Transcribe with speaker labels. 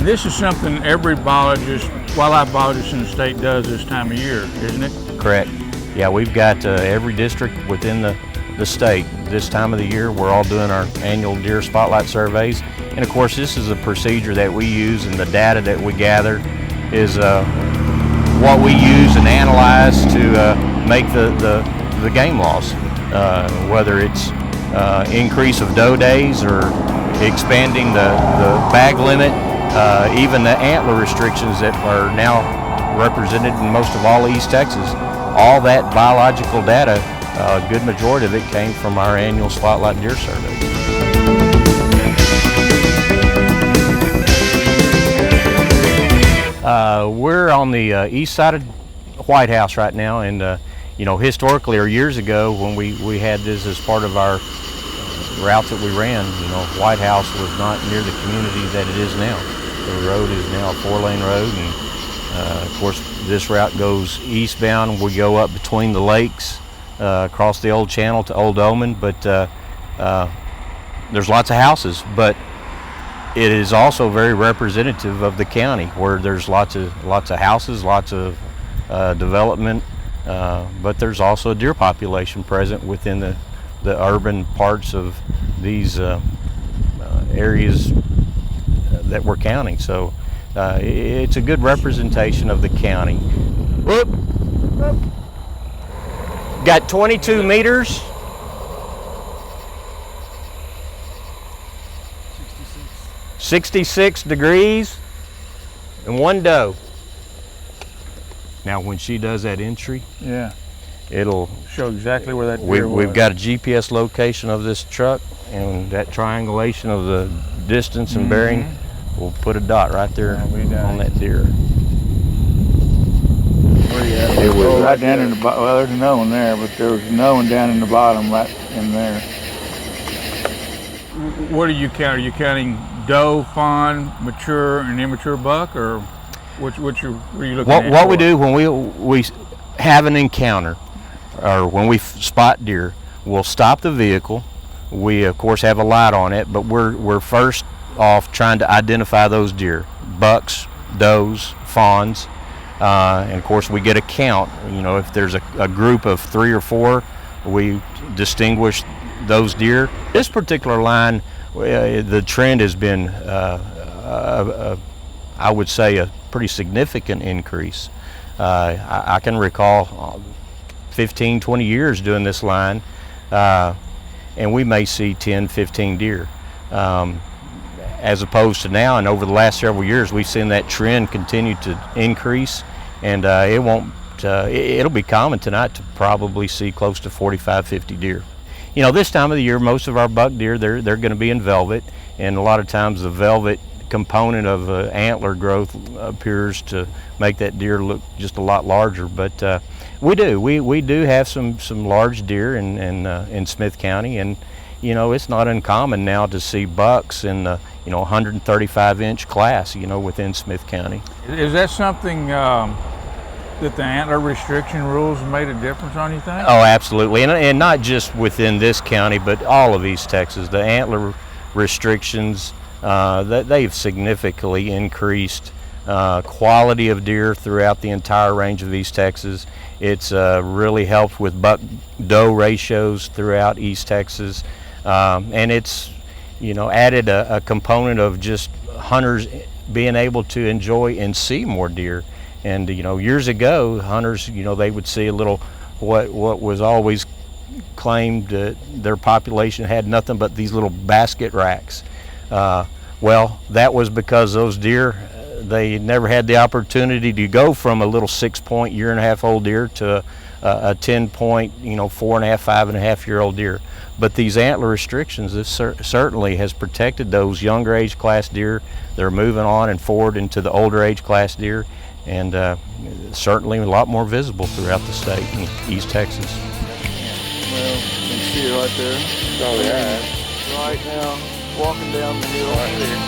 Speaker 1: this is something every biologist, wildlife biologist in the state does this time of year, isn't it?
Speaker 2: Correct. Yeah, we've got every district within the state this time of the year. We're all doing our annual deer spotlight surveys. And of course, this is a procedure that we use, and the data that we gather is what we use and analyze to make the game laws, whether it's increase of doe days or expanding the bag limit, even the antler restrictions that are now represented in most of all East Texas. All that biological data, a good majority of it came from our annual Spotlight Deer Survey. We're on the east side of White House right now, and historically or years ago when we had this as part of our route that we ran, White House was not near the community that it is now. The road is now a 4-lane road, and of course this route goes eastbound. We go up between the lakes, across the old channel to Old Omen, but there's lots of houses, but it is also very representative of the county, where there's lots of houses, lots of development, but there's also a deer population present within the urban parts of these areas that we're counting. So it's a good representation of the county. Whoop. Got 22 meters. 66 degrees and one doe. Now when she does that entry,
Speaker 1: yeah,
Speaker 2: it'll
Speaker 1: show exactly where that deer was.
Speaker 2: We've got a GPS location of this truck, and that triangulation of the distance and bearing will put a dot right there on that deer.
Speaker 1: Where you at? It was right down in the bottom. Well, there's no one there, but there was no one down in the bottom, right in there. What are you counting? Are you counting doe, fawn, mature, and immature buck, or what are you looking at?
Speaker 2: What we do when we have an encounter, or when we spot deer, we'll stop the vehicle. We of course have a light on it, but we're first off trying to identify those deer: bucks, does, fawns, and of course we get a count. If there's a group of 3 or 4, we distinguish those deer. This particular line, the trend has been, I would say, a pretty significant increase. I can recall 15, 20 years doing this line, and we may see 10, 15 deer. As opposed to now, and over the last several years, we've seen that trend continue to increase, and it'll be common tonight to probably see close to 45, 50 deer. This time of the year, most of our buck deer, they're going to be in velvet, and a lot of times the velvet component of antler growth appears to make that deer look just a lot larger. But we do have some large deer in Smith County, and it's not uncommon now to see bucks in the 135-inch class within Smith County.
Speaker 1: Is that something that the antler restriction rules made a difference on, you think?
Speaker 2: Oh, absolutely, and not just within this county, but all of East Texas. The antler restrictions, they've significantly increased quality of deer throughout the entire range of East Texas. It's really helped with buck-doe ratios throughout East Texas, and it's added a component of just hunters being able to enjoy and see more deer. And years ago, hunters, they would see a little what was always claimed that their population had nothing but these little basket racks. Well, that was because those deer, they never had the opportunity to go from a little 6-point, year-and-a-half-old deer to a 10-point, 4.5, 5.5-year-old deer. But these antler restrictions, this certainly has protected those younger age class deer. They're moving on and forward into the older age class deer, and certainly a lot more visible throughout the state in East Texas.
Speaker 1: Well, you can see it right there.
Speaker 3: Oh yeah.
Speaker 1: Right now, walking down the hill right there.